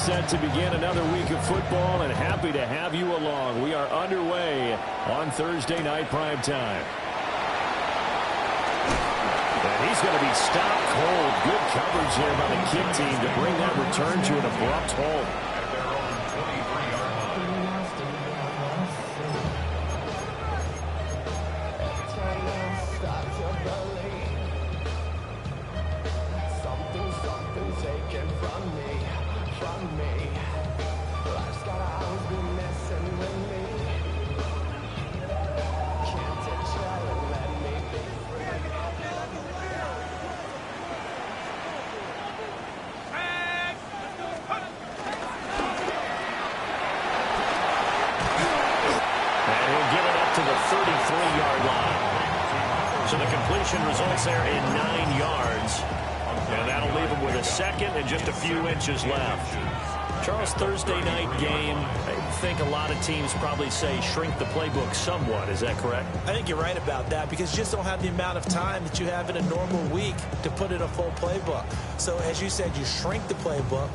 set to begin another week of football, and happy to have you along. We are underway on Thursday night prime time. And he's going to be stopped cold. Good coverage there by the kick team to bring that return to an abrupt halt. Results there in 9 yards, and that'll leave him with a second and just a few inches left. Charles, Thursday night game, I think a lot of teams probably say shrink the playbook somewhat. Is that correct? I think you're right about that because you just don't have the amount of time that you have in a normal week to put in a full playbook. So as you said, you shrink the playbook,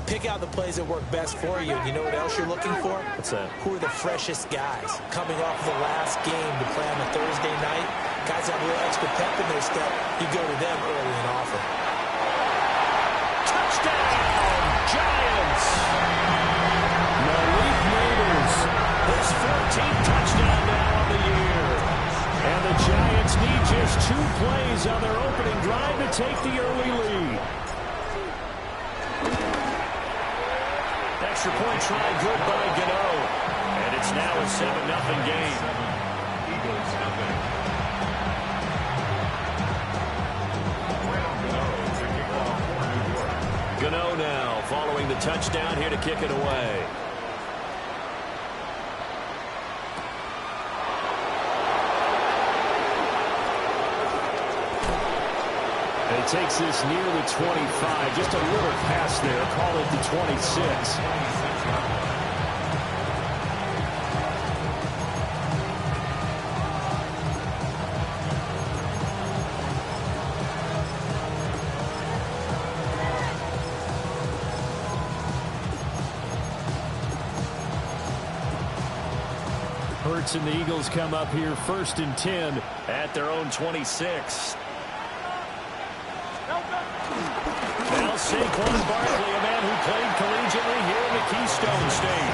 pick out the plays that work best for you. You know what else you're looking for? What's that? Who are the freshest guys coming off the last game to play on a Thursday night? Guys have a little extra pep in their step. You go to them early and often. Touchdown, Giants! Malik Neighbors, his 14th touchdown now on the year. And the Giants need just 2 plays on their opening drive to take the early lead. Extra point try good by Gano. And it's now a 7-0 game. Eagles nothing. Gano now following the touchdown here to kick it away. And he takes this near the 25. Just a little pass there. Call it the 26. Hurts and the Eagles come up here 1st and 10 at their own 26. Now Saquon Barkley, a man who played collegiately here in the Keystone State.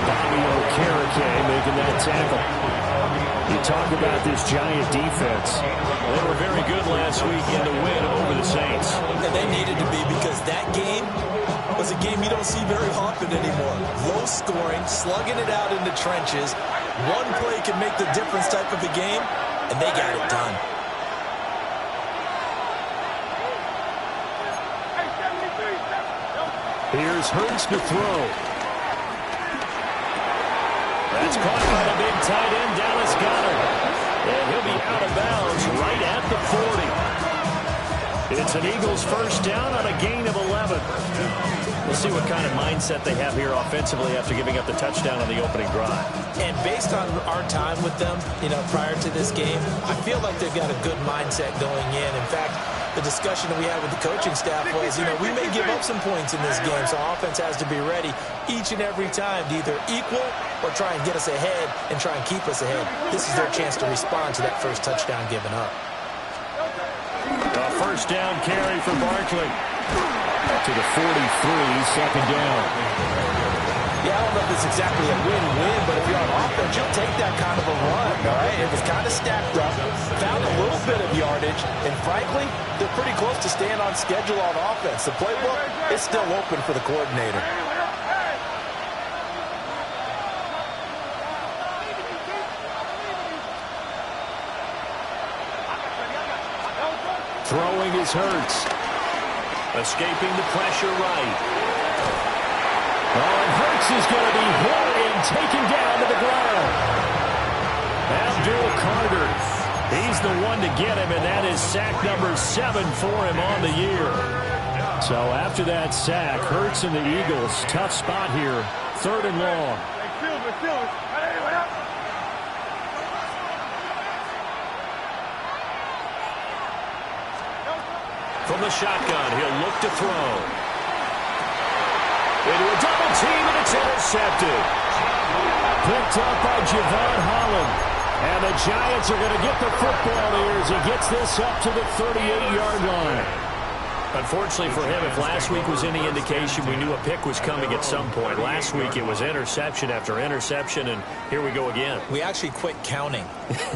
Bobby Okereke making that tackle. You talk about this Giant defense. They were very good last week in the win over the Saints. And they needed to be because that game was a game you don't see very often anymore. Low scoring, slugging it out in the trenches. One play can make the difference type of a game, and they got it done. Here's Hurts to throw. That's caught by the big tight end, Dallas Goedert. And he'll be out of bounds right at the 40. It's an Eagles first down on a gain of 11. We'll see what kind of mindset they have here offensively after giving up the touchdown on the opening drive. And based on our time with them, prior to this game, I feel like they've got a good mindset going in. In fact, the discussion that we had with the coaching staff was, we may give up some points in this game, so our offense has to be ready each and every time to either equal or try and get us ahead and try and keep us ahead. This is their chance to respond to that first touchdown given up. A first down carry for Barkley. To the 43, 2nd down. Yeah, I don't know if it's exactly a win-win, but if you're on offense, you'll take that kind of a run, all right? It was kind of stacked up, found a little bit of yardage, and frankly, they're pretty close to staying on schedule on offense. The playbook is still open for the coordinator. Throwing is Hurts. Escaping the pressure right. And Hurts is going to be hit and taken down to the ground. Abdul Carter, he's the one to get him, and that is sack number 7 for him on the year. So after that sack, Hurts and the Eagles, tough spot here, 3rd and long. From the shotgun, he'll look to throw. Into a double team, and it's intercepted. Picked up by Javon Holland. And the Giants are going to get the football here as he gets this up to the 38-yard line. Unfortunately for him, if last week was any indication, we knew a pick was coming at some point. Last week it was interception after interception, and here we go again. We actually quit counting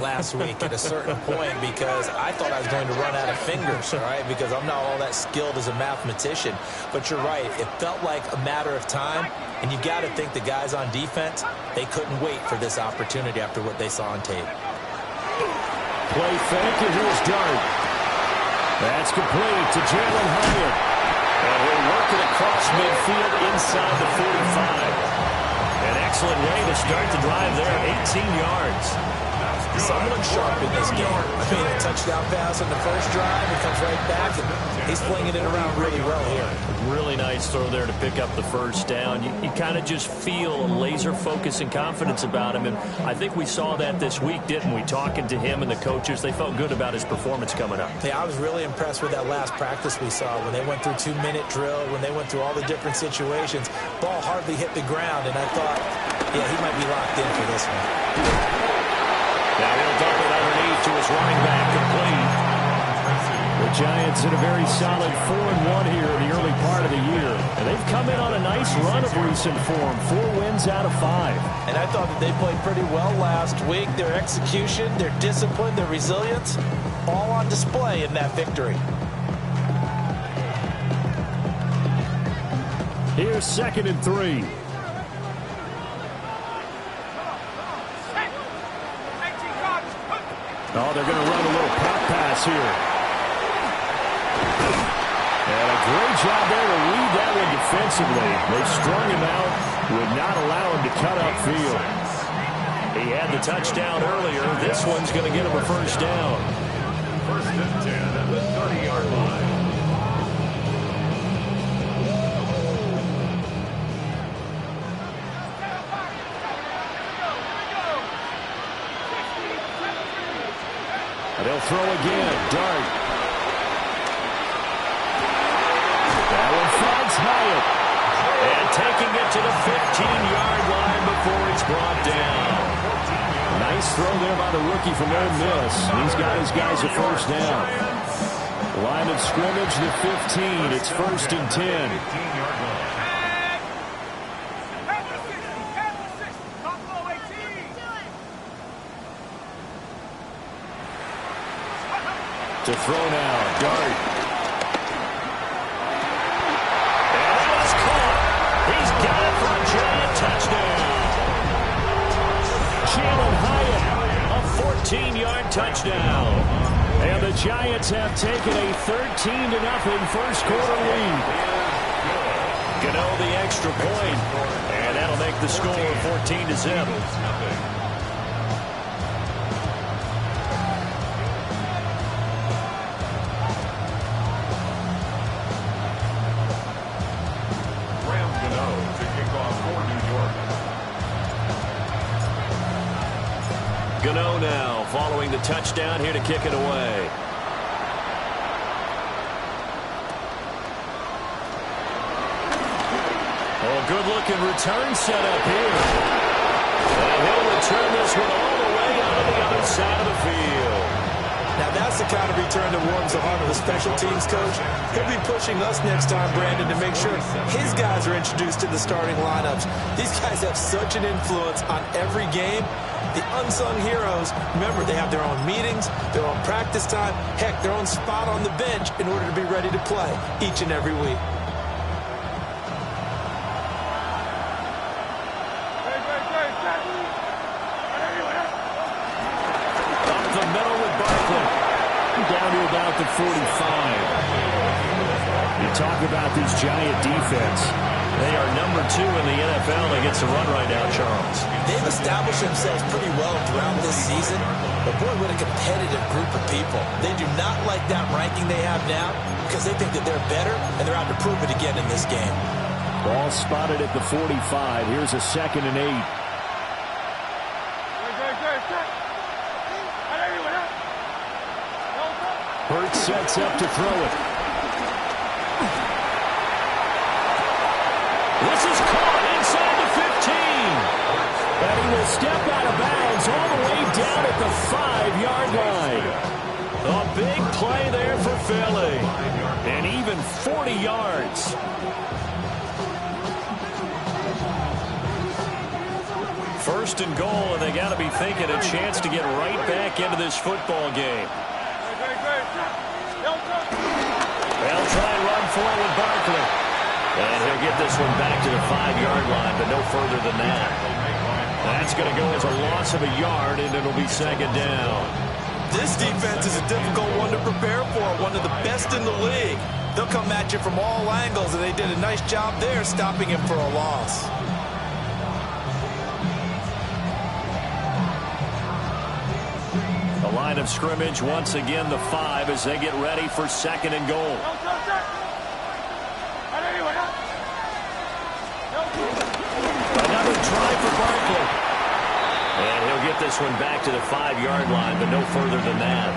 last week at a certain point because I thought I was going to run out of fingers, all right, because I'm not all that skilled as a mathematician. But you're right. It felt like a matter of time, and you got to think the guys on defense, they couldn't wait for this opportunity after what they saw on tape. Play fake, and here's Dart. That's complete to Jalen Hyatt. And he'll work it across midfield inside the 45. An excellent way to start the drive there, 18 yards. Someone sharp in this game. I mean, a touchdown pass on the first drive, it comes right back, and he's flinging it around really well here. Really nice throw there to pick up the first down. You kind of just feel a laser focus and confidence about him, and I think we saw that this week, didn't we? Talking to him and the coaches, they felt good about his performance coming up. Yeah, I was really impressed with that last practice we saw when they went through 2-minute drill, when they went through all the different situations. Ball hardly hit the ground, and I thought, yeah, he might be locked in for this one. Now he'll dump it underneath to his running back, complete. The Giants in a very solid 4-1 here in the early part of the year. And they've come in on a nice run of recent form, 4 wins out of 5. And I thought that they played pretty well last week. Their execution, their discipline, their resilience, all on display in that victory. Here's 2nd and 3. Oh, they're going to run a little pop pass here. And a great job there to read that one defensively. They strung him out, would not allow him to cut upfield. He had the touchdown earlier. This one's going to get him a first down. 1st and 10 at the 30-yard line. They'll throw again. Dart. That one finds Hyatt. And taking it to the 15-yard line before it's brought down. Nice throw there by the rookie from Ole Miss. He's got his guys a first down. Line of scrimmage, the 15. It's 1st and 10. To throw now, Dart. And that was caught. He's got it for a Giant touchdown. Jalen Hyatt, a 14-yard touchdown. And the Giants have taken a 13-0 first quarter lead. Gano the extra point, and that'll make the score 14-0. Gano now following the touchdown here to kick it away. Oh, good-looking return set up here. And he'll return this one all the way out of the other side of the field. Now, that's the kind of return that warms the heart of a special teams coach. He'll be pushing us next time, Brandon, to make sure his guys are introduced to the starting lineups. These guys have such an influence on every game. The unsung heroes, remember, they have their own meetings, their own practice time, heck, their own spot on the bench in order to be ready to play each and every week. Up the middle with Barkley. Down to about the 45. You talk about this Giant defense. They are number 2 in the NFL against the run right now, Charles. They've established themselves pretty well throughout this season, but boy, what a competitive group of people. They do not like that ranking they have now because they think that they're better, and they're out to prove it again in this game. Ball spotted at the 45. Here's a 2nd and 8. Hurts sets up to throw it. This will step out of bounds all the way down at the 5-yard line. A big play there for Philly. And even 40 yards. First and goal, and they got to be thinking a chance to get right back into this football game. They'll try and run forward Barkley. And he'll get this one back to the 5-yard line, but no further than that. That's going to go as a loss of a yard, and it'll be second down. This defense is a difficult one to prepare for, one of the best in the league. They'll come at you from all angles, and they did a nice job there stopping him for a loss. The line of scrimmage, once again, the 5 as they get ready for second and goal. Another try for Barkley. And he'll get this one back to the 5-yard line, but no further than that.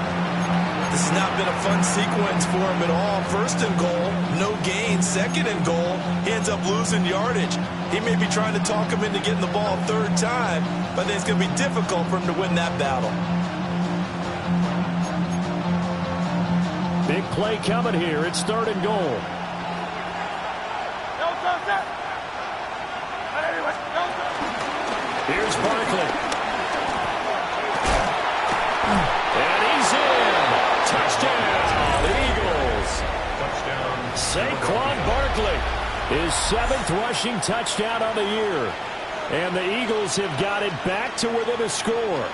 This has not been a fun sequence for him at all. First and goal, no gain. Second and goal, he ends up losing yardage. He may be trying to talk him into getting the ball a third time, but I think it's going to be difficult for him to win that battle. Big play coming here. It's third and goal. Here's Barkley. And he's in. Touchdown, Eagles. Touchdown. Saquon Barkley, his 7th rushing touchdown on the year. And the Eagles have got it back to within a score.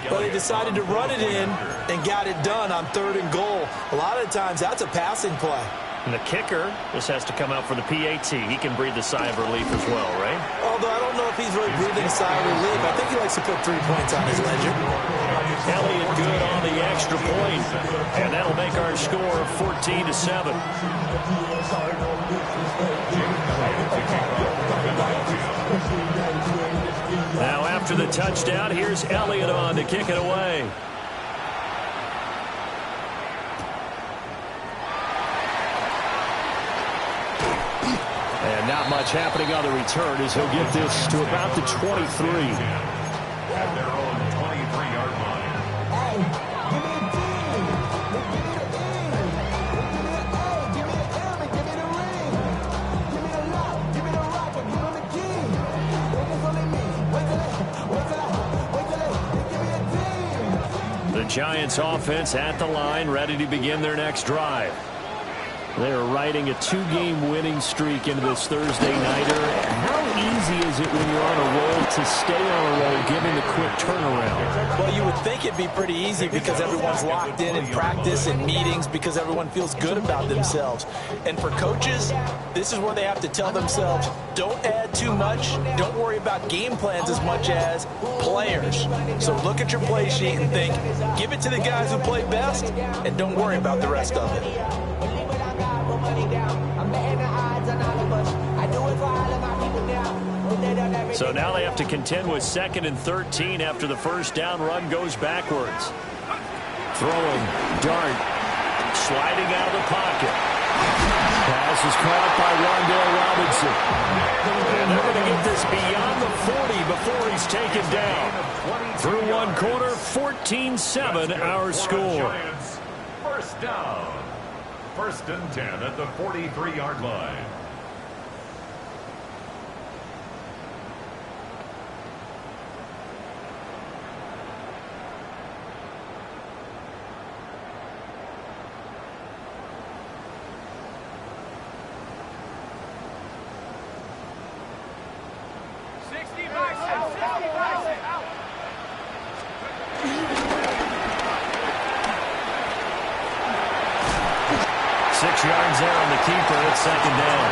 But they decided to run it in and got it done on third and goal. A lot of times that's a passing play. And the kicker just has to come out for the PAT. He can breathe a sigh of relief as well, right? Although I don't know if he's really breathing a sigh of relief. I think he likes to put 3 points on his ledger. Elliott good on the extra point. And that'll make our score 14-7. Now after the touchdown, here's Elliott on to kick it away. And not much happening on the return as he'll get this to about the 23. At their own 23-yard line. The Giants offense at the line, ready to begin their next drive. They're riding a 2-game winning streak into this Thursday nighter. How easy is it when you're on a roll to stay on a roll, given the quick turnaround? Well, you would think it'd be pretty easy because everyone's locked in practice and meetings because everyone feels good about themselves. And for coaches, this is where they have to tell themselves, don't add too much, don't worry about game plans as much as players. So look at your play sheet and think, give it to the guys who play best, and don't worry about the rest of it. So now they have to contend with 2nd and 13 after the first down run goes backwards. Throwing, Dart, sliding out of the pocket. Pass is caught by Rondale Robinson. And they're going to get this beyond the 40 before he's taken down. Through one quarter, 14-7 our score. First down. 1st and 10 at the 43-yard line. Yards there on the keeper at second down.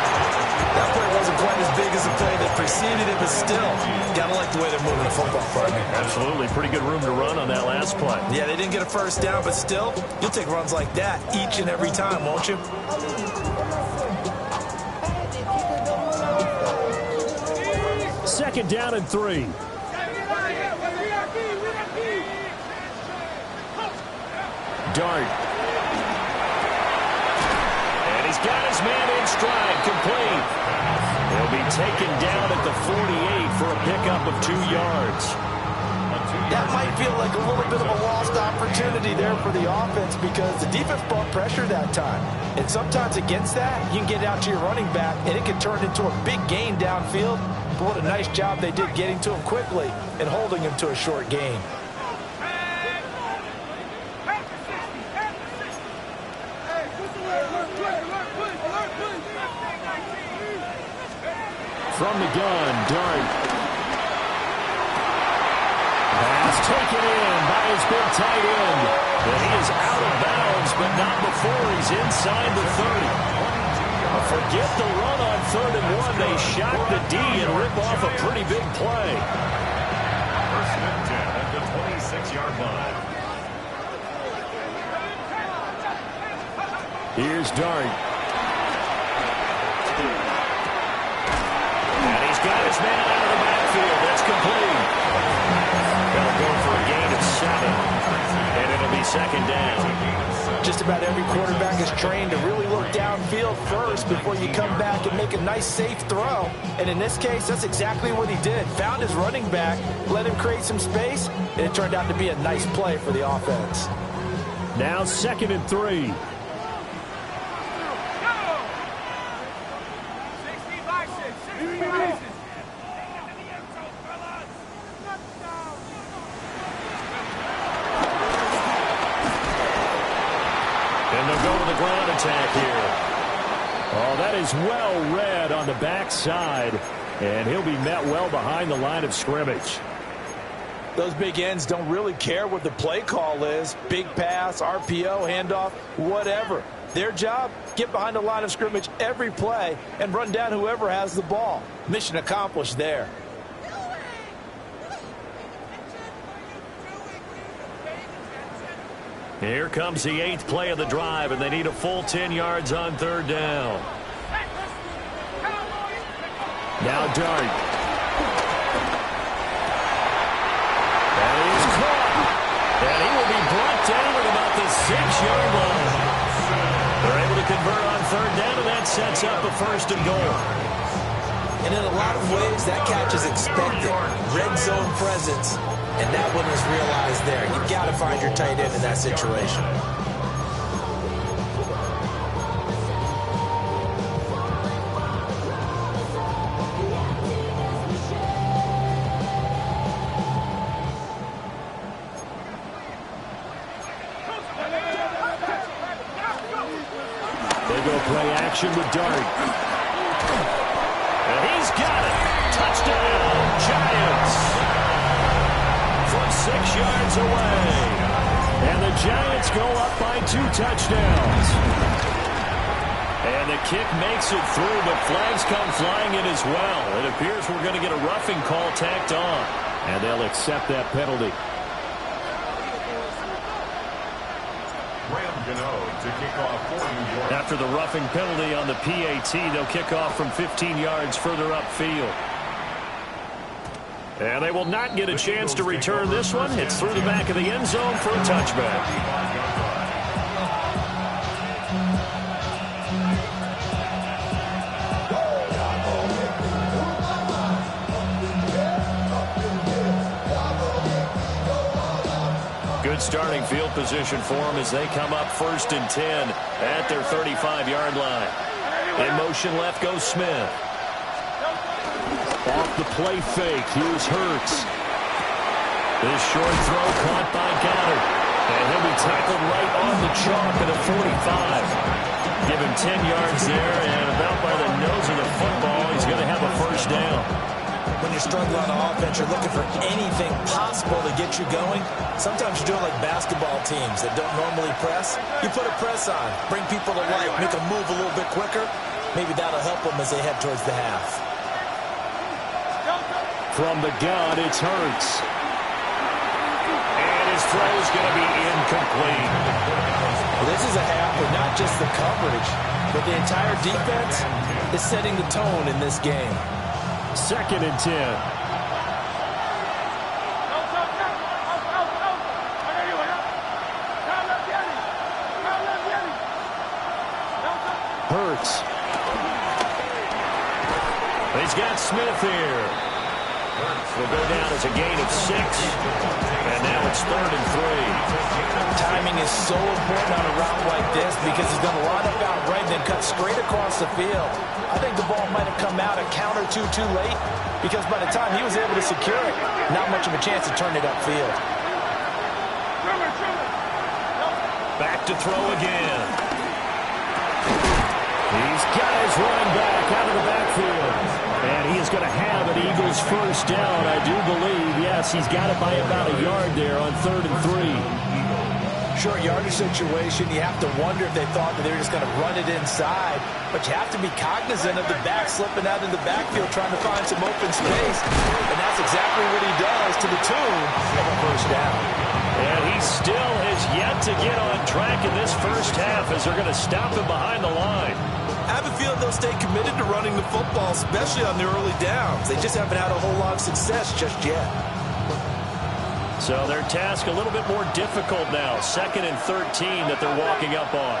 That play wasn't quite as big as the play that preceded it, but still, got to like the way they're moving the football, partner. Absolutely. Pretty good room to run on that last play. Yeah, they didn't get a first down, but still, you'll take runs like that each and every time, won't you? Second down and 3. Dart. Got his man in stride, complete. He'll be taken down at the 48 for a pickup of 2 yards. That might feel like a little bit of a lost opportunity there for the offense because the defense brought pressure that time. And sometimes against that, you can get out to your running back, and it can turn into a big gain downfield. But what a nice job they did getting to him quickly and holding him to a short gain. From the gun, Dart. Pass taken in by his big tight end. And he is out of bounds, but not before he's inside the 30. Forget the run on 3rd and 1. They shock the D and rip off a pretty big play. First and 10 at the 26-yard line. Here's Dart. And he's got his man out of the backfield. That's complete. They'll go for a gain of 7. And it'll be 2nd down. Just about every quarterback is trained to really look downfield first before you come back and make a nice, safe throw. And in this case, that's exactly what he did. Found his running back, let him create some space, and it turned out to be a nice play for the offense. Now 2nd and 3. And they'll go to the ground attack here. Oh, that is well read on the backside. And he'll be met well behind the line of scrimmage. Those big ends don't really care what the play call is. Big pass, RPO, handoff, whatever. Their job, get behind the line of scrimmage every play and run down whoever has the ball. Mission accomplished there. Here comes the 8th play of the drive, and they need a full 10 yards on 3rd down. Now Dart. And he's caught. And he will be brought down at about the 6-yard line. They're able to convert on 3rd down, and that sets up a 1st and goal. And in a lot of ways, that catch is expected. Red zone presence. And that one was realized there. You've got to find your tight end in that situation. They go play action with Dart. And he's got it. Touchdown, Giants. From 6 yards away. And the Giants go up by 2 touchdowns. And the kick makes it through, but flags come flying in as well. It appears we're going to get a roughing call tacked on. And they'll accept that penalty. To kick off for New York. After the roughing penalty on the PAT, they'll kick off from 15 yards further upfield. And they will not get a chance to return this one. It's through the back of the end zone for a touchback. Good starting field position for them as they come up 1st and 10 at their 35-yard line. In motion left goes Smith. Off the play fake, here's Hurts. This short throw caught by Goddard. And he'll be tackled right on the chalk at a 45. Give him 10 yards there, and about by the nose of the football, he's going to have a 1st down. When you're struggling on offense, you're looking for anything possible to get you going. Sometimes you're doing like basketball teams that don't normally press. You put a press on, bring people to life, make them move a little bit quicker. Maybe that'll help them as they head towards the half. From the gun, it's Hurts. And his throw is going to be incomplete. Well, this is a half where not just the coverage, but the entire defense is setting the tone in this game. 2nd and 10. Hurts. He's got Smith here. Will go down as a gain of 6. And now it's 3rd and 3. Timing is so important on a route like this because he's going to line up out right and then cut straight across the field. I think the ball might have come out a count or two too late because by the time he was able to secure it, not much of a chance to turn it upfield. Back to throw again. He's got his running back out of the backfield. And he is going to have an Eagles first down, I do believe. Yes, he's got it by about a yard there on 3rd and 3. Short yardage situation, you have to wonder if they thought that they were just going to run it inside. But you have to be cognizant of the back slipping out in the backfield trying to find some open space. And that's exactly what he does to the tune of a first down. And he still has yet to get on track in this first half as they're going to stop him behind the line. I have a feeling they'll stay committed to running the football, especially on the early downs. They just haven't had a whole lot of success just yet. So their task a little bit more difficult now. 2nd and 13 that they're walking up on.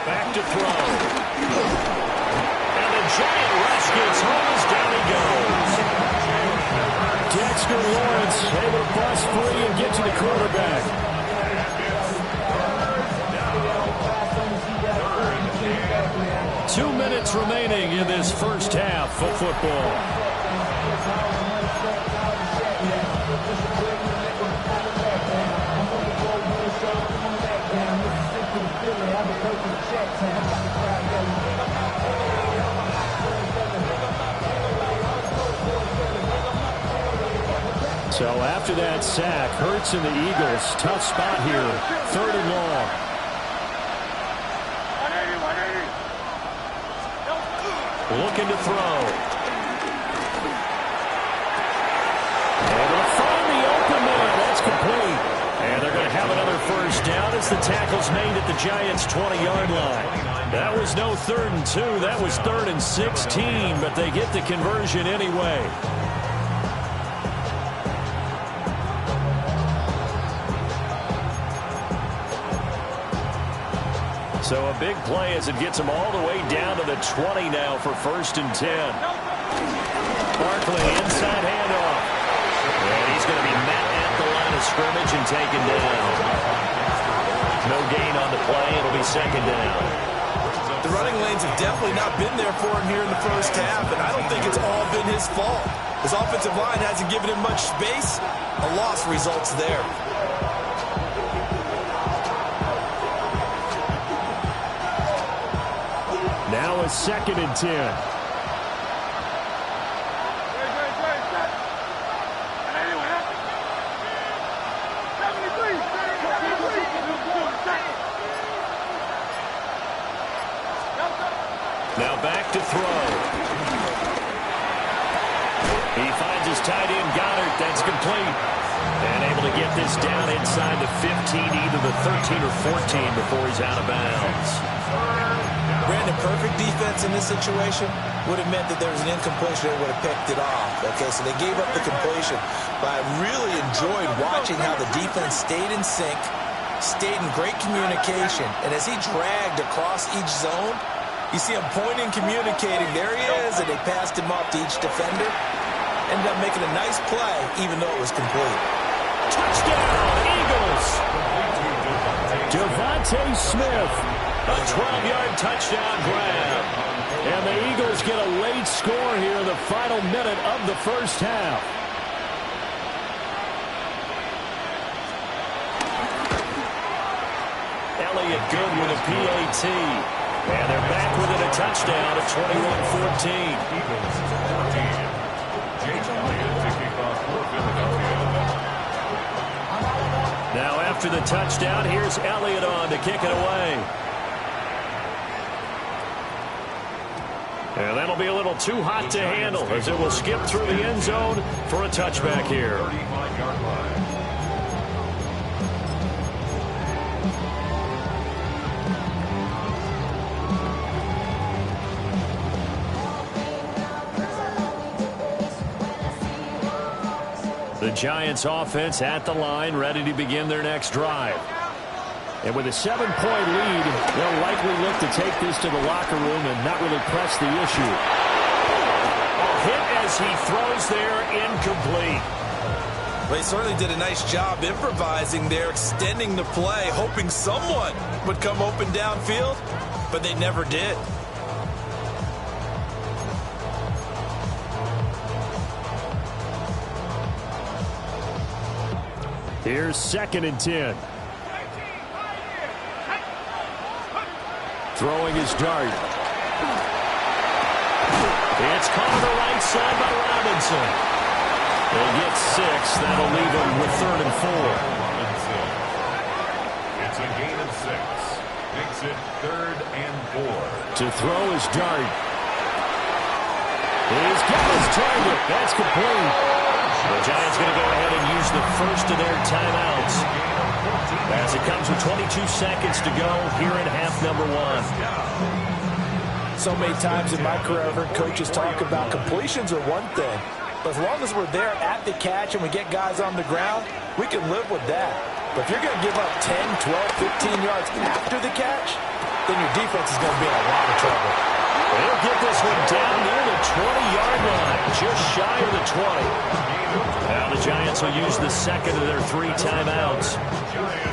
Back to throw. And the giant rush gets home as down he goes. Dexter Lawrence able to bust free and get to the quarterback. Two minutes remaining in this first half of football. So after that sack, Hurts and the Eagles, tough spot here, 3rd and long. Looking to throw. Able to find the open man. That's complete. And they're going to have another first down as the tackle's made at the Giants' 20-yard line. That was no 3rd and 2. That was 3rd and 16, but they get the conversion anyway. So a big play as it gets them all the way down to the 20 now for 1st and 10. Barkley inside handoff. And he's going to be met at the line of scrimmage and taken down. No gain on the play. It'll be 2nd down. The running lanes have definitely not been there for him here in the first half, and I don't think it's all been his fault. His offensive line hasn't given him much space. A loss results there. Now a 2nd and 10. Now back to throw. He finds his tight end, Goddard. That's complete. And able to get this down inside the 15, either the 13 or 14 before he's out of bounds. Brandon, perfect defense in this situation would have meant that there was an incompletion that would have picked it off. Okay, so they gave up the completion. But I really enjoyed watching how the defense stayed in sync, stayed in great communication. And as he dragged across each zone, you see him pointing, communicating. There he is, and they passed him off to each defender. Ended up making a nice play, even though it was complete. Touchdown, Eagles! Devontae Smith. A 12-yard touchdown grab. And the Eagles get a late score here in the final minute of the first half. Elliott good with a PAT. And they're back within a touchdown at 21-14. Now after the touchdown, here's Elliott on to kick it away. And that'll be a little too hot to handle as it will skip through the end zone for a touchback here. The Giants offense at the line, ready to begin their next drive. And with a 7-point lead, they'll likely look to take this to the locker room and not really press the issue. Hit as he throws there, incomplete. They certainly did a nice job improvising there, extending the play, hoping someone would come open downfield, but they never did. Here's 2nd and 10. Throwing his dart. It's caught on the right side by Robinson. He'll get 6. That'll leave him with 3rd and 4. It's a gain of 6. Makes it 3rd and 4. To throw his dart. He's got his target. That's complete. The Giants going to go ahead and use the first of their timeouts as it comes with 22 seconds to go here in half number 1. So many times in my career, I've heard coaches talk about completions are one thing. But as long as we're there at the catch and we get guys on the ground, we can live with that. But if you're going to give up 10, 12, 15 yards after the catch, then your defense is going to be in a lot of trouble. They'll get this one down near the 20-yard line, just shy of the 20. Now the Giants will use the second of their 3 timeouts.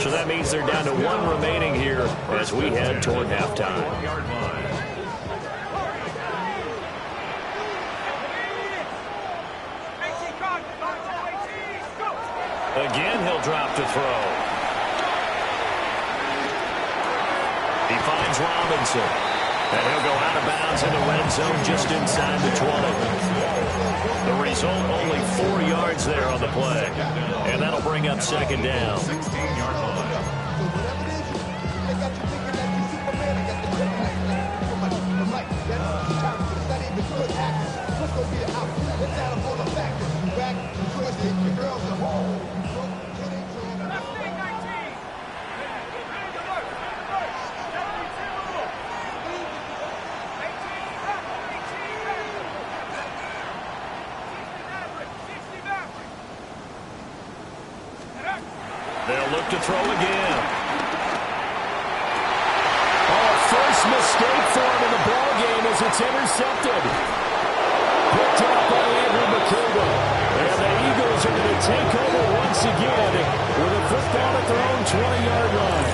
So that means they're down to 1 remaining here as we head toward halftime. Again, he'll drop to throw. He finds Robinson. And he'll go out of bounds in the red zone just inside the 20. The result, only 4 yards there on the play. And that'll bring up 2nd down. 16-yard line. They'll look to throw again. Oh, first mistake for him in the ball game as it's intercepted. Picked up by Andrew McCabe. And the Eagles are going to take over once again with a football at their own 20-yard line.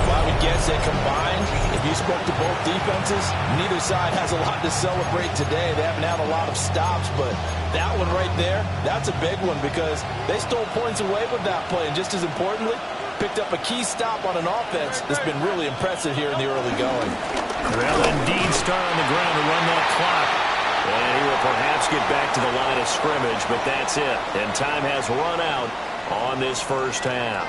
Well, I would guess that combined, if you spoke to both defenses, neither side has a lot to celebrate today. They haven't had a lot of stops, but that one right there, that's a big one because they stole points away with that play. And just as importantly, picked up a key stop on an offense that's been really impressive here in the early going. They'll indeed start on the ground to run that clock. And he will perhaps get back to the line of scrimmage, but that's it. And time has run out on this first half.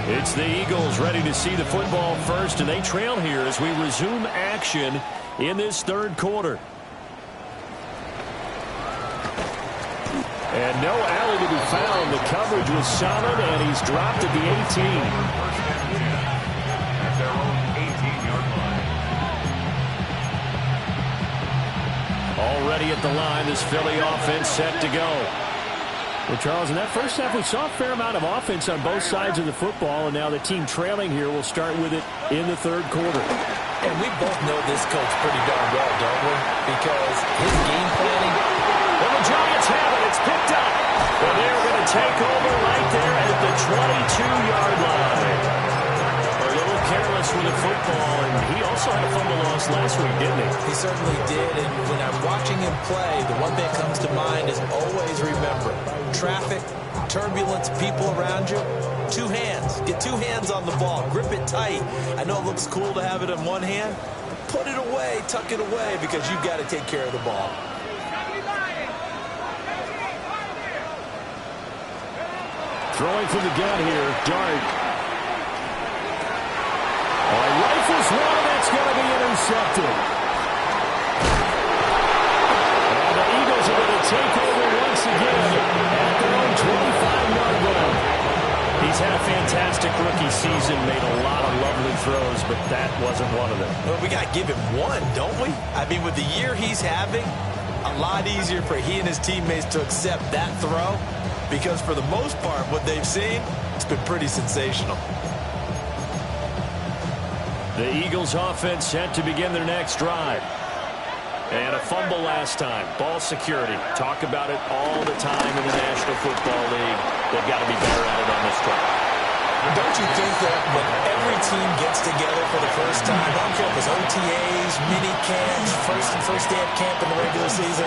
It's the Eagles ready to see the football first, and they trail here as we resume action in this 3rd quarter. And no alley to be found. The coverage was solid, and he's dropped at the 18. At their own 18-yard line. Already at the line, this Philly offense set to go. Well, Charles, in that first half, we saw a fair amount of offense on both sides of the football, and now the team trailing here will start with it in the 3rd quarter. And we both know this coach pretty darn well, don't we? Because his game planning. Well, the Giants have it. It's picked up. Well, they're going to take over right there at the 22-yard line. A little careless with the football, and he also had a fumble loss last week, didn't he? He certainly did, and when I'm watching him play, the one thing that comes to mind is always remember, traffic, turbulence, people around you, 2 hands. Get 2 hands on the ball. Grip it tight. I know it looks cool to have it in one hand. Put it away, tuck it away, because you've got to take care of the ball. Throwing from the gun here, Dart. Rifles one, and that's going to be intercepted. And the Eagles are going to take over once again at their own 25-yard line. He's had a fantastic rookie season, made a lot of lovely throws, but that wasn't one of them. Well, we got to give him one, don't we? I mean, with the year he's having, a lot easier for he and his teammates to accept that throw because for the most part, what they've seen, it's been pretty sensational. The Eagles offense set to begin their next drive. And a fumble last time. Ball security. Talk about it all the time in the National Football League. They've got to be better at it on this drive. Don't you think that when every team gets together for the first time, I don't care if it's OTAs, mini camps, first day of camp in the regular season,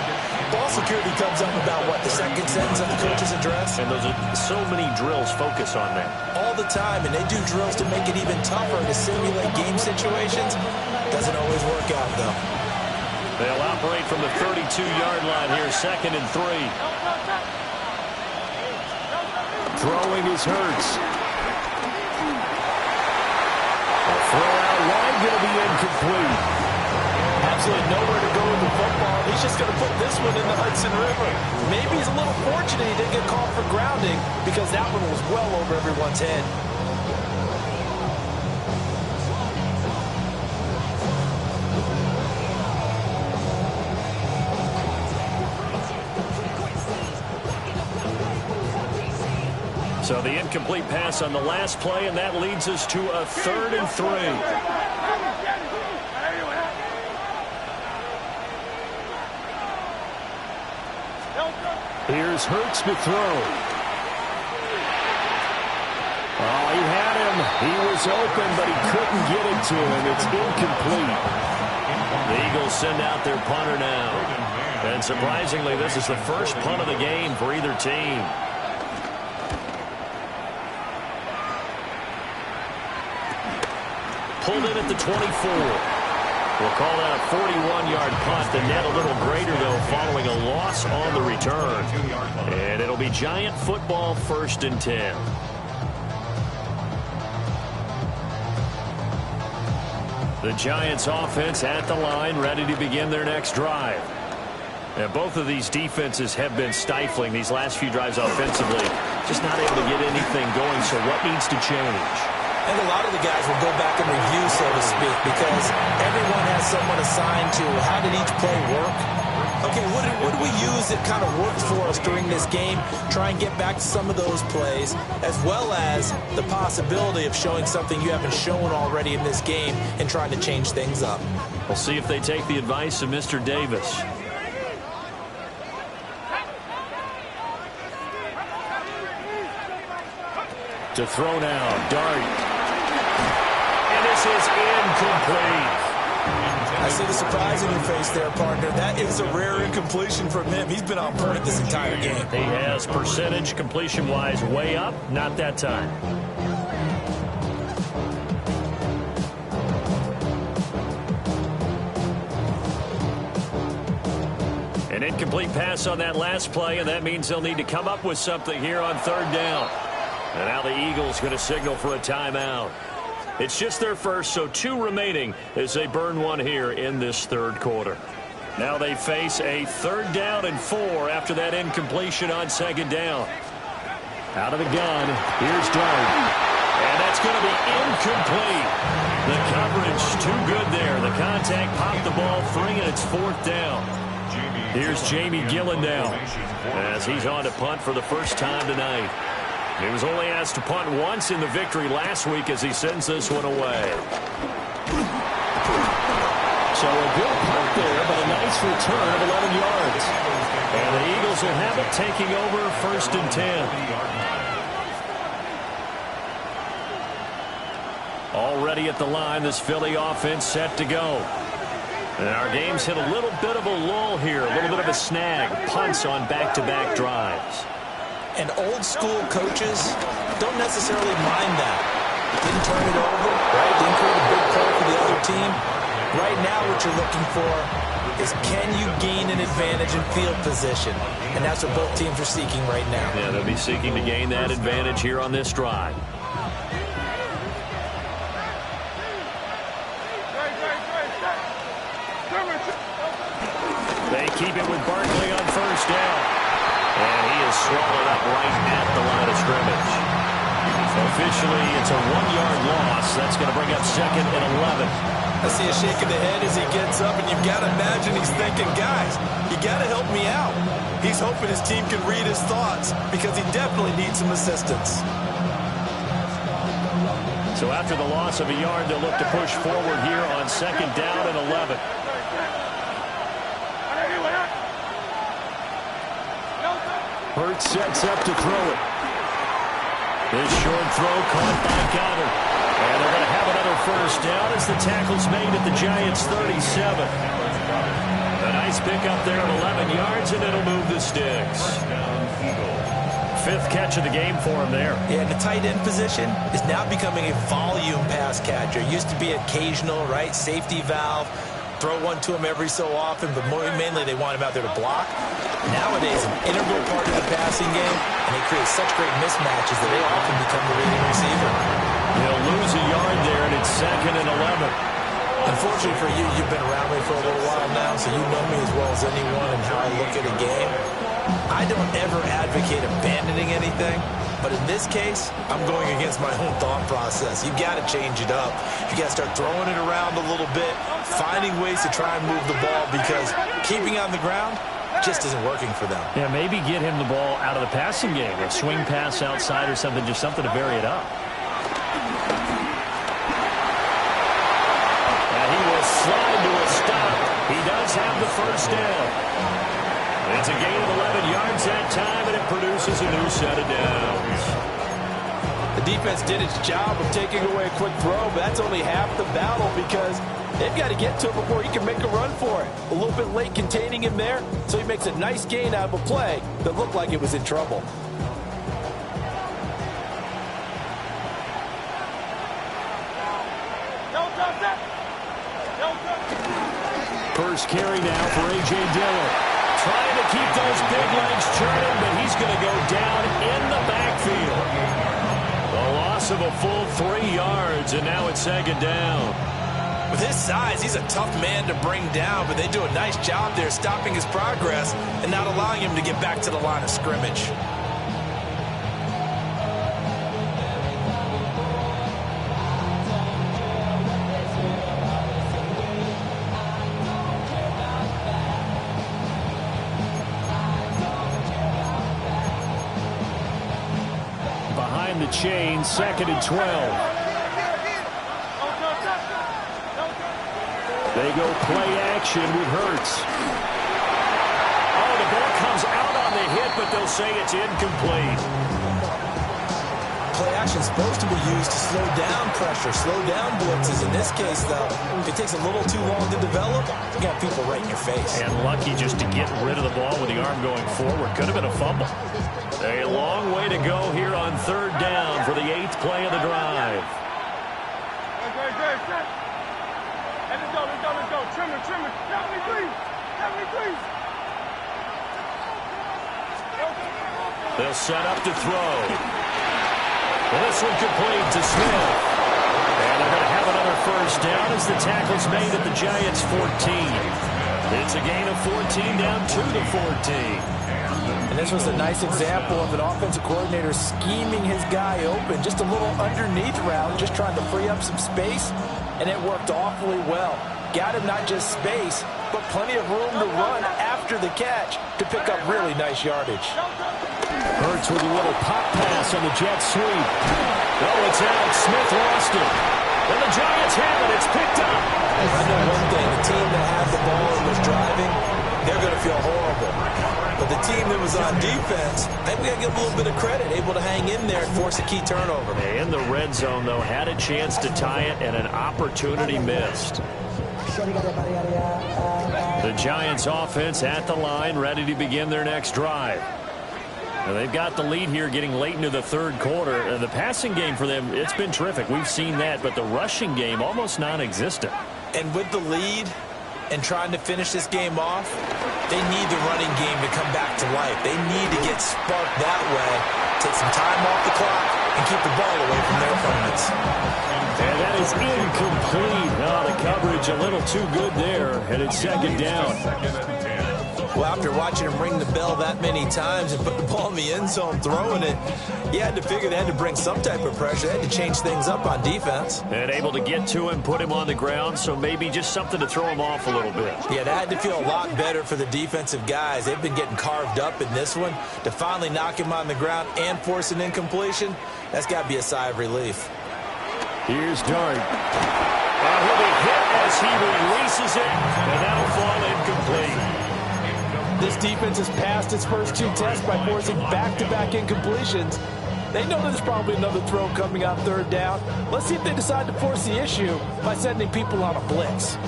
ball security comes up about what, the second sentence of the coach's address? And those are so many drills focus on that. All the time, and they do drills to make it even tougher to simulate game situations. Doesn't always work out, though. They'll operate from the 32-yard line here, 2nd and 3. Throwing is Hurts. Throw out wide, going to be incomplete. Absolutely nowhere to go with the football. He's just going to put this one in the Hudson River. Maybe he's a little fortunate he didn't get called for grounding because that one was well over everyone's head. So the incomplete pass on the last play, and that leads us to a 3rd and 3. Here's Hurts to throw. Oh, he had him. He was open, but he couldn't get it to him. It's incomplete. The Eagles send out their punter now. And surprisingly, this is the first punt of the game for either team. Pulled in at the 24. We'll call that a 41-yard punt. The net a little greater, though, following a loss on the return. And it'll be Giant football, 1st and 10. The Giants offense at the line, ready to begin their next drive. And both of these defenses have been stifling these last few drives offensively. Just not able to get anything going, so what needs to change? And a lot of the guys will go back and review, so to speak, because everyone has someone assigned to how did each play work. Okay, what did we use that kind of worked for us during this game? Try and get back to some of those plays, as well as the possibility of showing something you haven't shown already in this game and trying to change things up. We'll see if they take the advice of Mr. Davis. To throw now, Dart. And this is incomplete. I see the surprise in your face there, partner. That is a rare incompletion from him. He's been on point this entire game. He has percentage completion-wise way up. Not that time. An incomplete pass on that last play, and that means they'll need to come up with something here on 3rd down. And now the Eagles going to signal for a timeout. It's just their first, so 2 remaining as they burn one here in this 3rd quarter. Now they face a 3rd down and 4 after that incompletion on 2nd down. Out of the gun, here's Dart. And that's going to be incomplete. The coverage too good there. The contact popped the ball free, and it's 4th down. Here's Jamie Gillen now as he's on to punt for the first time tonight. He was only asked to punt once in the victory last week as he sends this one away. So a good punt there, but a nice return of 11 yards. And the Eagles will have it taking over 1st and 10. Already at the line, this Philly offense set to go. And our game's hit a little bit of a lull here, a little bit of a snag. Punts on back-to-back drives. And old-school coaches don't necessarily mind that. Didn't turn it over, right? Didn't create a big play for the other team. Right now what you're looking for is can you gain an advantage in field position? And that's what both teams are seeking right now. Yeah, they'll be seeking to gain that advantage here on this drive. They keep it with Barkley on 1st down. And he is swallowed up right at the line of scrimmage. Officially, it's a 1-yard loss. That's going to bring up 2nd and 11. I see a shake of the head as he gets up, and you've got to imagine he's thinking, guys, you got to help me out. He's hoping his team can read his thoughts because he definitely needs some assistance. So after the loss of a yard, they'll look to push forward here on 2nd down and 11. Hurts sets up to throw it. This short throw caught by Goddard. And they're going to have another first down as the tackle's made at the Giants' 37. A nice pickup there of 11 yards, and it'll move the sticks. 5th catch of the game for him there. Yeah, and the tight end position is now becoming a volume pass catcher. It used to be occasional, right? Safety valve. Throw one to him every so often, but mainly they want him out there to block. Nowadays, an integral part of the passing game, and they create such great mismatches that they often become the leading receiver. He'll lose a yard there, and it's 2nd and 11. Unfortunately for you, you've been around me for a little while now, so you know me as well as anyone and how I look at a game. I don't ever advocate abandoning anything, but in this case, I'm going against my own thought process. You've got to change it up. You got to start throwing it around a little bit, finding ways to try and move the ball, because keeping on the ground just isn't working for them. Yeah, maybe get him the ball out of the passing game. A swing pass outside or something, just something to vary it up. And he will slide to a stop. He does have the first down. It's a gain of 11 yards that time, and it produces a new set of downs. The defense did its job of taking away a quick throw, but that's only half the battle because they've got to get to it before he can make a run for it. A little bit late containing him there, so he makes a nice gain out of a play that looked like it was in trouble. First carry now for A.J. Dillon. Trying to keep those big legs churning, but he's going to go down in the backfield. A loss of a full 3 yards, and now it's 2nd down. With his size, he's a tough man to bring down, but they do a nice job there stopping his progress and not allowing him to get back to the line of scrimmage. The chain, 2nd and 12. They go play action with Hurts. Oh, the ball comes out on the hit, but they'll say it's incomplete. Play action is supposed to be used to slow down pressure, slow down blitzes. In this case, though, if it takes a little too long to develop, you got people right in your face. And lucky just to get rid of the ball with the arm going forward. Could have been a fumble. A long way to go here on 3rd down for the 8th play of the drive. Let's go. Trimmer. 73. They'll set up to throw. Well, this one complete to Smith. And they're going to have another first down as the tackle's made at the Giants' 14. It's a gain of 14 down to the 14. And this was a nice example of an offensive coordinator scheming his guy open. Just a little underneath route, just trying to free up some space, and it worked awfully well. Got him not just space, but plenty of room to run after the catch to pick up really nice yardage. Hurts with a little pop pass on the jet sweep. Oh, it's out. Smith lost it. And the Giants have it. It's picked up. I know one thing. The team that had the ball and was driving, they're going to feel horrible. But the team that was on defense, I think we got to give a little bit of credit, able to hang in there and force a key turnover. In the red zone, though, had a chance to tie it, and an opportunity missed. The Giants offense at the line, ready to begin their next drive. Now, they've got the lead here getting late into the 3rd quarter. The passing game for them, it's been terrific. We've seen that, but the rushing game almost non-existent. And with the lead and trying to finish this game off, they need the running game to come back to life. They need to get sparked that way, take some time off the clock, and keep the ball away from their opponents. And that is incomplete. Oh, the coverage a little too good there, and it's 2nd down. Well, after watching him ring the bell that many times and put the ball in the end zone throwing it, you had to figure they had to bring some type of pressure. They had to change things up on defense. And able to get to him, put him on the ground, so maybe just something to throw him off a little bit. Yeah, that had to feel a lot better for the defensive guys. They've been getting carved up in this one. To finally knock him on the ground and force an incompletion, that's got to be a sigh of relief. Here's Dart. And he'll be hit as he releases it, and that'll fall incomplete. This defense has passed its first 2 tests by forcing back-to-back incompletions. They know there's probably another throw coming on 3rd down. Let's see if they decide to force the issue by sending people on a blitz.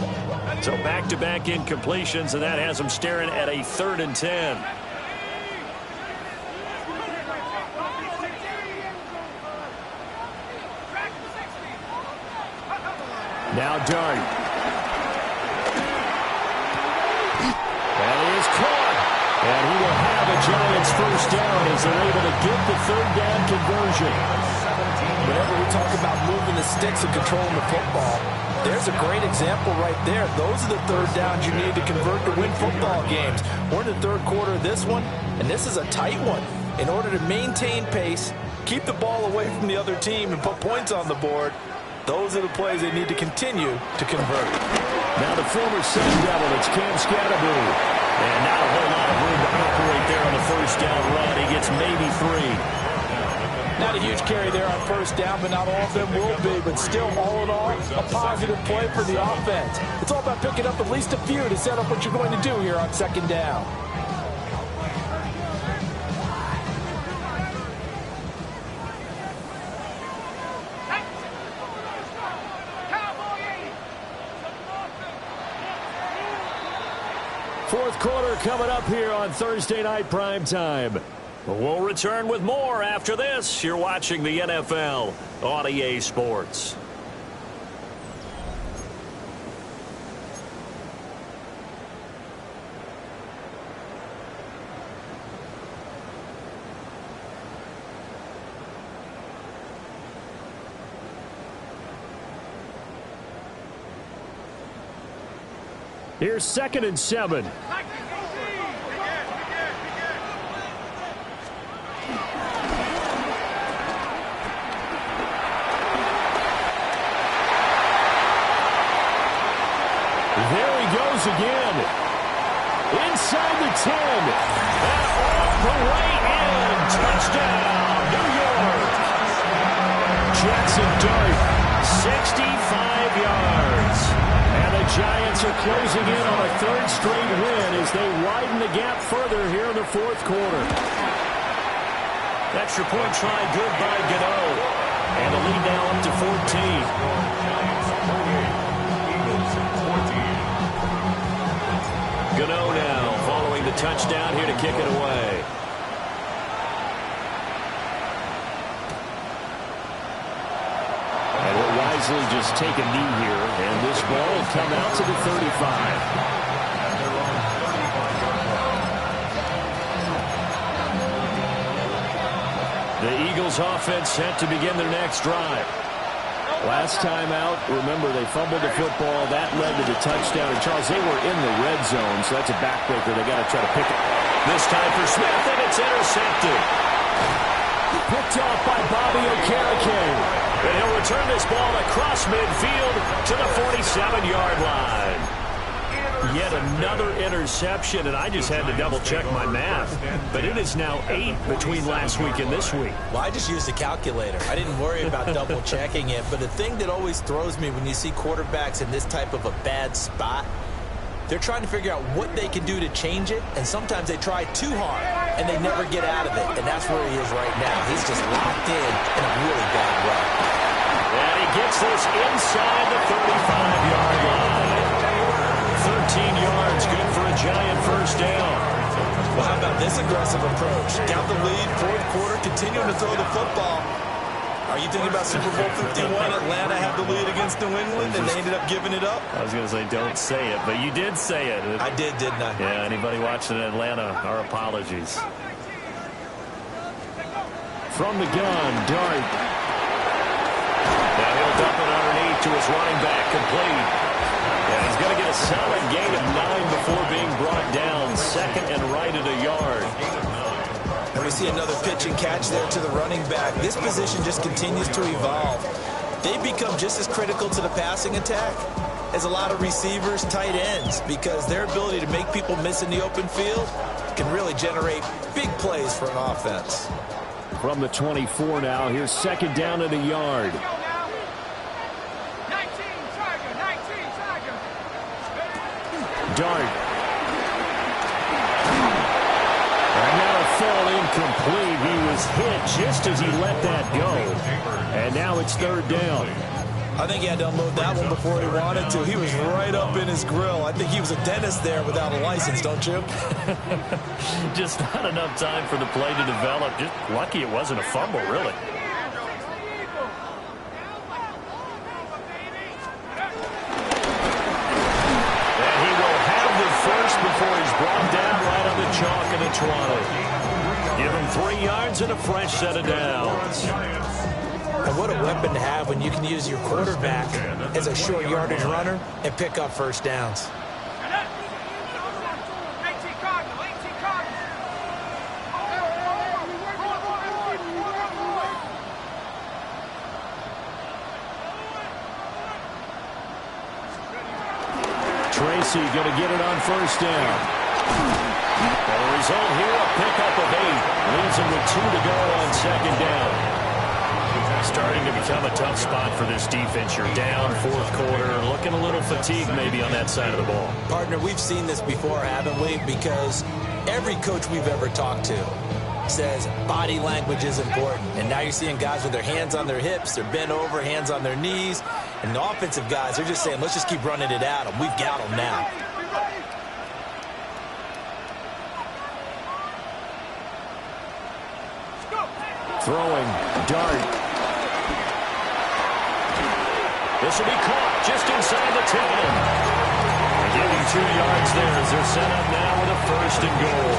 So back-to-back incompletions, and that has them staring at a 3rd and 10. Now Dart. And he is caught. And he will have a Giants first down as they're able to get the 3rd down conversion. Whenever we talk about moving the sticks and controlling the football, there's a great example right there. Those are the 3rd downs you need to convert to win football games. We're in the 3rd quarter of this one, and this is a tight one. In order to maintain pace, keep the ball away from the other team, and put points on the board, those are the plays they need to continue to convert. Now the former Sun Devil, it's Cam Scatterbury. And not a whole lot of room to operate there on the first down run. He gets maybe 3. Not a huge carry there on first down, but not all of them will be. But still, all in all, a positive play for the offense. It's all about picking up at least a few to set up what you're going to do here on 2nd down. Fourth quarter coming up here on Thursday Night Primetime. We'll return with more after this. You're watching the NFL on EA Sports. Here's 2nd and 7. There he goes again. Inside the 10. And off the way in. Touchdown, New York. Jackson Dart, 65 yards. And the Giants are closing in on a 3rd straight win as they widen the gap further here in the 4th quarter. Extra point try good by Gano. And the lead now up to 14. Gano now following the touchdown here to kick it away. And will wisely just take a knee here, and this ball will come out to the 35. The Eagles offense set to begin their next drive. Last time out, remember, they fumbled the football. That led to the touchdown. And, Charles, they were in the red zone, so that's a backbreaker. They got to try to pick it. This time for Smith, and it's intercepted. Picked off by Bobby Okereke. And he'll return this ball across midfield to the 47-yard line. Yet another interception, and I just had to double-check my math. But it is now 8 between last week and this week. Well, I just used a calculator. I didn't worry about double-checking it. But the thing that always throws me when you see quarterbacks in this type of a bad spot, they're trying to figure out what they can do to change it, and sometimes they try too hard, and they never get out of it. And that's where he is right now. He's just locked in a really bad way. And he gets this inside the 35-yard line. 13 yards, good for a Giant first down. Well, how about this aggressive approach? Got the lead, 4th quarter, continuing to throw the football. Are you thinking about Super Bowl 51? Atlanta had the lead against New England, and they ended up giving it up? I was going to say, don't say it, but you did say it. I did, didn't I? Yeah, anybody watching in Atlanta, our apologies. From the gun, Dart. Now he'll Dumping underneath to his running back, complete. And he's going to get a solid gain of 9 before being brought down. Second and right at a yard. And we see another pitch and catch there to the running back. This position just continues to evolve. They become just as critical to the passing attack as a lot of receivers, tight ends, because their ability to make people miss in the open field can really generate big plays for an offense. From the 24 now, here's second down at a yard. 19 Tiger, 19 Tiger. Dart. And that'll fall incomplete. He was hit just as he let that go. And now it's third down. I think he had to unload that one before he wanted to. He was right up in his grill. I think he was a dentist there without a license, don't you? Just not enough time for the play to develop. Just lucky it wasn't a fumble, really. And he will have the first before he's brought down right on the chalk of the 20. Give him 3 yards and a fresh set of downs. And what a weapon to have when you can use your quarterback as a short yardage runner and pick up first downs. 18 Cardinal, 18 Cardinal. Tracy going to get it on first down. And the result here, a pickup of 8. Leaves him with 2 to go on second down. Starting to become a tough spot for this defense. You're down fourth quarter, looking a little fatigued maybe on that side of the ball. Partner, we've seen this before, haven't we? Because every coach we've ever talked to says body language is important. And now you're seeing guys with their hands on their hips, they're bent over, hands on their knees. And the offensive guys, they're just saying, let's just keep running it at them. We've got them now. Throwing, Dart. This will be caught just inside the 10. Give him 2 yards there as they're set up now with a first and goal.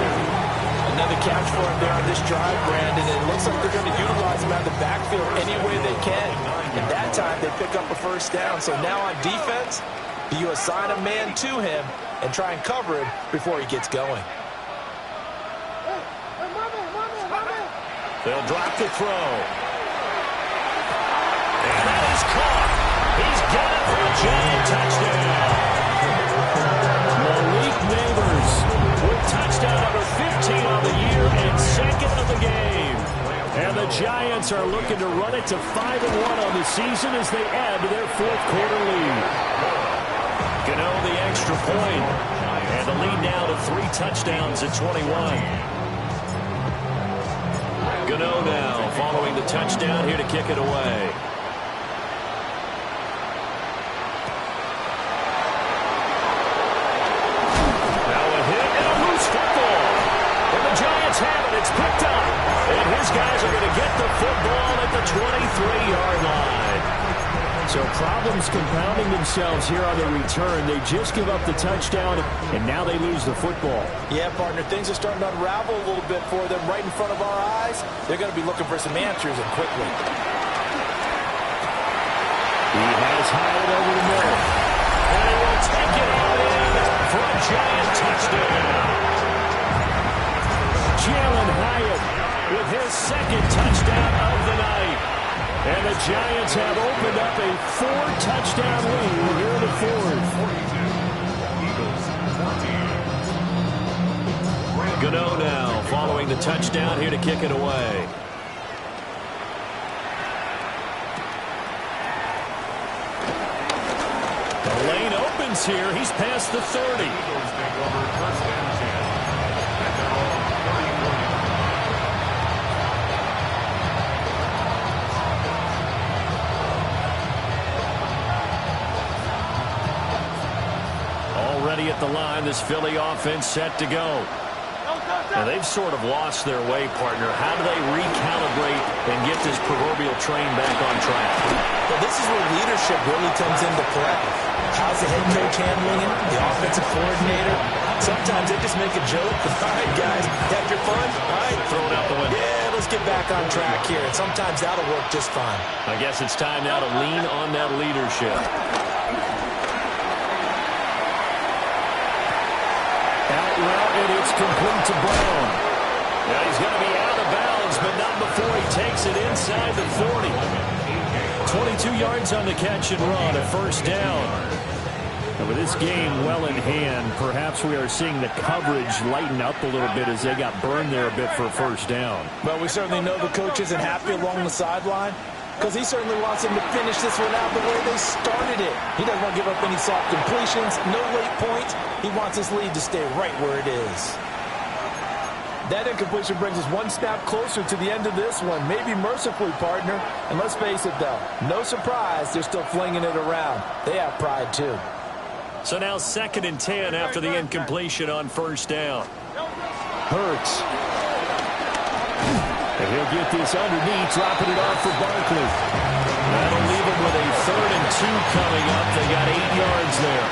Another catch for him there on this drive, Brandon. It looks like they're going to utilize him out of the backfield any way they can. And that time they pick up a first down. So now on defense, do you assign a man to him and try and cover him before he gets going? They'll drop the throw. And that is caught. He's got it for a giant touchdown. Malik Neighbors With touchdown number 15 on the year and second of the game. And the Giants are looking to run it to 5-1 on the season as they add to their fourth quarter lead. Gano the extra point. And the lead now to 3 touchdowns at 21. Gano now following the touchdown here to kick it away. Now a hit and a loose football. And the Giants have it. It's picked up. And his guys are going to get the football at the 23-yard line. So problems compounding themselves here on the return. They just give up the touchdown, and now they lose the football. Yeah, partner, things are starting to unravel a little bit for them right in front of our eyes. They're going to be looking for some answers, and quickly. He has Hyatt over the middle. And he will take it out in for a Giant touchdown. Jalen Hyatt with his second touchdown of the night. And the Giants have opened up a 4-touchdown lead here in the fourth. Gano now following the touchdown here to kick it away. The lane opens here. He's past the 30. Already at the line, this Philly offense set to go. Now, they've sort of lost their way, partner. How do they recalibrate and get this proverbial train back on track? Well, this is where leadership really comes into play. How's the head coach handling it? The offensive coordinator? Sometimes they just make a joke. All right, guys, had your fun? All right, Throw it out the window. Yeah, let's get back on track here, and sometimes that'll work just fine. I guess it's time now to lean on that leadership. Out route, and it's complete to Brown. Now he's going to be out of bounds, but not before he takes it inside the 40. 22 yards on the catch and run, a first down. And with this game well in hand, perhaps we are seeing the coverage lighten up a little bit as they got burned there a bit for a first down. Well, we certainly know the coach isn't happy along the sideline because he certainly wants them to finish this one out the way they started it. He doesn't want to give up any soft completions, no late points. He wants his lead to stay right where it is. That incompletion brings us one snap closer to the end of this one. Maybe mercifully, partner. And let's face it, though, no surprise, they're still flinging it around. They have pride, too. So now 2nd and 10 after the incompletion on first down. Hurts. And he'll get this underneath, dropping it off for Barkley. That'll leave him with a 3rd and 2 coming up. They got 8 yards there.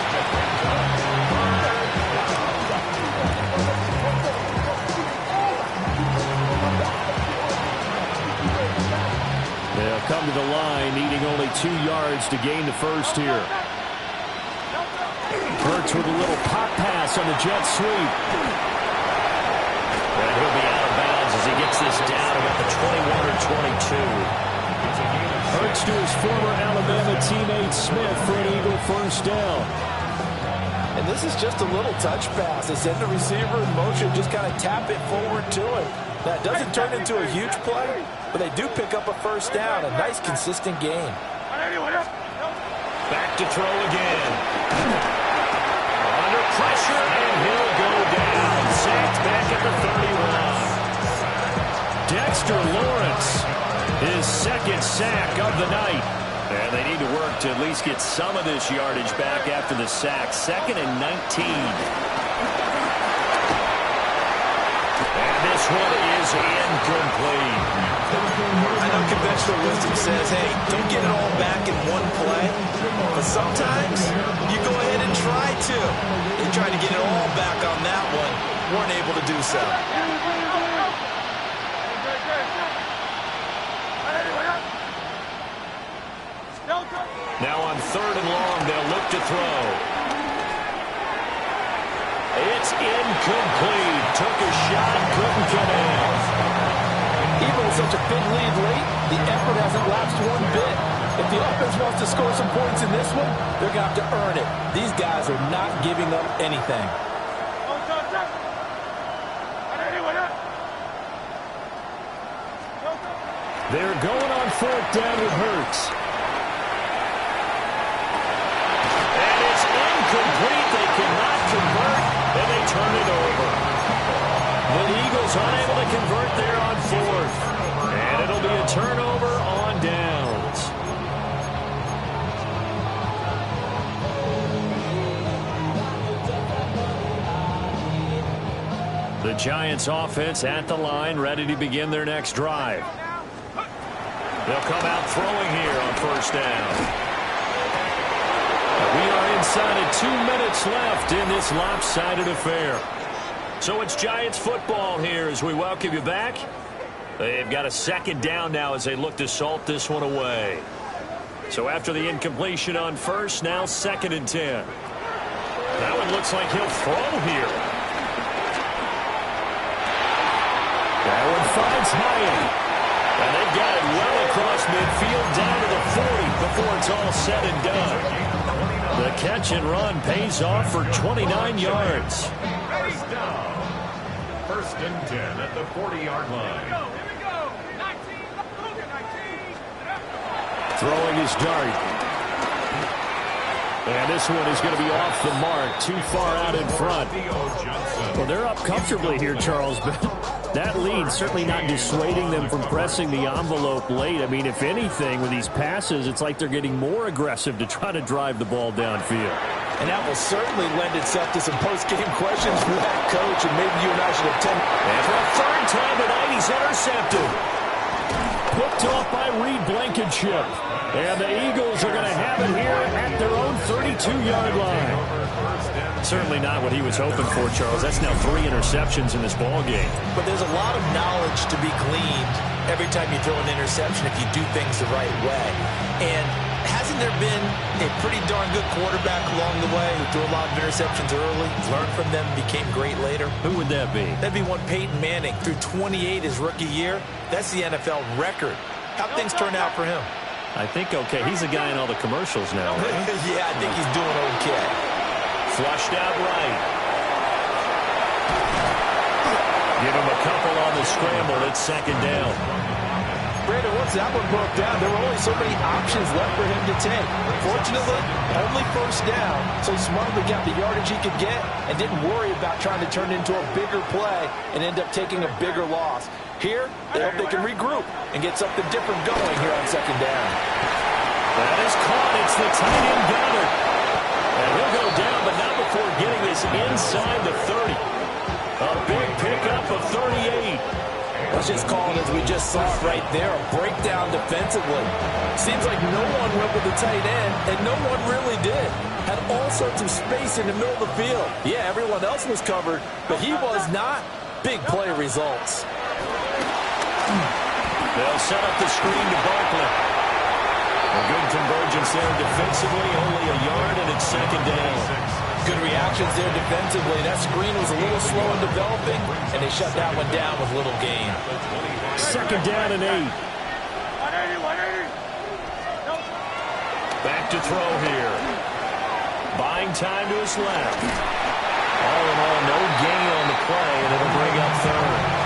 They'll come to the line, needing only 2 yards to gain the first here. Hurts with a little pop pass on the jet sweep. And he'll be out of bounds as he gets this down about the 21 or 22. Hurts to his former Alabama teammate Smith for an Eagle first down. And this is just a little touch pass. They send the receiver in motion, just kind of tap it forward to him. That doesn't turn into a huge play, but they do pick up a first down. A nice, consistent game. Back to throw again. Under pressure, and he'll go down. Sacked back at the 31. Dexter Lawrence, his 2nd sack of the night. And they need to work to at least get some of this yardage back after the sack. 2nd and 19. And this one is incomplete. I know conventional wisdom says, hey, don't get it all back in one play. But sometimes you go ahead and try to. They tried to get it all back on that one. Weren't able to do so. Now on 3rd and long, they'll look to throw. It's incomplete. Took a shot, couldn't get in. Even with such a big lead late, the effort hasn't lapsed one bit. If the offense wants to score some points in this one, they're going to have to earn it. These guys are not giving up anything. They're going on 4th down with Hurts. And it's incomplete. They cannot convert, and they turn it over. The Eagles unable to convert there on 4th. And it'll be a turnover on downs. The Giants offense at the line, ready to begin their next drive. They'll come out throwing here on first down. We are inside of 2 minutes left in this lopsided affair. So it's Giants football here as we welcome you back. They've got a 2nd down now as they look to salt this one away. So after the incompletion on first, now 2nd and 10. That one looks like he'll throw here. That one finds Hyatt. And they've got it well across midfield down to the 40 before it's all said and done. The catch and run pays off for 29 yards. First down. 1st and 10 at the 40-yard line. Here we go. 19. Throwing his dart. And this one is going to be off the mark, too far out in front. Well, they're up comfortably here, Charles, but that lead certainly not dissuading them from pressing the envelope late. I mean, if anything, with these passes, it's like they're getting more aggressive to try to drive the ball downfield. And that will certainly lend itself to some post-game questions for that coach, and maybe you and I should attend. And for a 3rd time tonight, he's intercepted. Picked off by Reed Blankenship. And the Eagles are going to have it here at their own 32-yard line. Certainly not what he was hoping for, Charles. That's now 3 interceptions in this ball game. But there's a lot of knowledge to be gleaned every time you throw an interception if you do things the right way. And hasn't there been a pretty darn good quarterback along the way who threw a lot of interceptions early, learned from them, became great later? Who would that be? That'd be one Peyton Manning. Threw 28 his rookie year. That's the NFL record. How'd things turn out for him? I think okay. He's a guy in all the commercials now, right? Yeah, I think he's doing okay. Flushed out right. Give him a couple on the scramble. It's second down. Brandon, once that one broke down, there were only so many options left for him to take. Fortunately, only first down, so he smartly got the yardage he could get and didn't worry about trying to turn it into a bigger play and end up taking a bigger loss. Here, they hope they can regroup and get something different going here on second down. That is caught. It's the tight end Goddard. And he'll go down, but not before getting this inside the 30. A big pickup of 38. Let's just call it as we just saw it right there, a breakdown defensively. Seems like no one went with the tight end, and no one really did. Had all sorts of space in the middle of the field. Yeah, everyone else was covered, but he was not. Big play results. They'll set up the screen to Barkley. A good convergence there defensively, only a yard, and it's second down. Good reactions there defensively. That screen was a little slow in developing, and they shut that one down with little gain. Second down and 8. Back to throw here. Buying time to his left. All in all, no gain on the play, and it'll bring up third.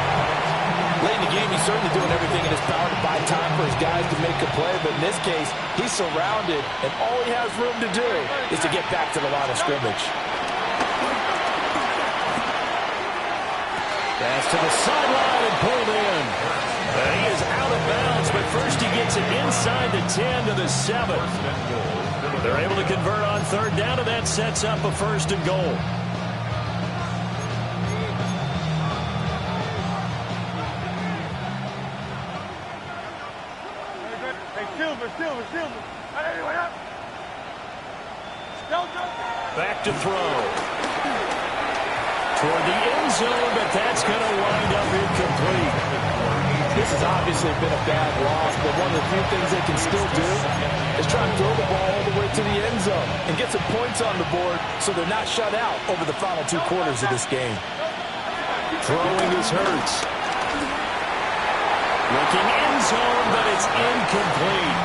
Late in the game, he's certainly doing everything in his power to buy time for his guys to make a play, but in this case, he's surrounded, and all he has room to do is to get back to the line of scrimmage. Pass to the sideline and pulled in. He is out of bounds, but first he gets it inside the 10 to the 7. They're able to convert on third down, and that sets up a first and goal. Back to throw. Toward the end zone, but that's going to wind up incomplete. This has obviously been a bad loss, but one of the few things they can still do is try and throw the ball all the way to the end zone and get some points on the board so they're not shut out over the final 2 quarters of this game. Throwing is Hurts. Looking end zone, but it's incomplete.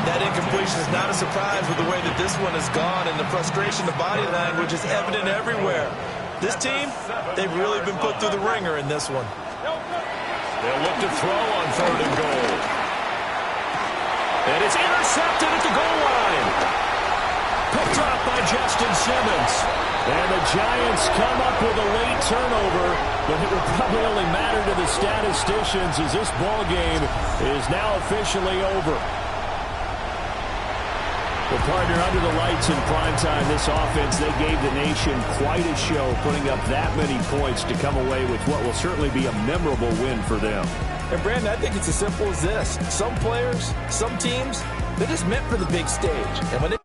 That incompletion is not a surprise with the way that this one has gone, and the frustration, the body language is evident everywhere. This team, they've really been put through the ringer in this one. They'll look to throw on third and goal. And it's intercepted at the goal line. Picked up by Justin Simmons. And the Giants come up with a late turnover, but it will probably only matter to the statisticians as this ball game is now officially over. Well, partner, under the lights in primetime, this offense, they gave the nation quite a show, putting up that many points to come away with what will certainly be a memorable win for them. And, Brandon, I think it's as simple as this. Some players, some teams, they're just meant for the big stage. And when they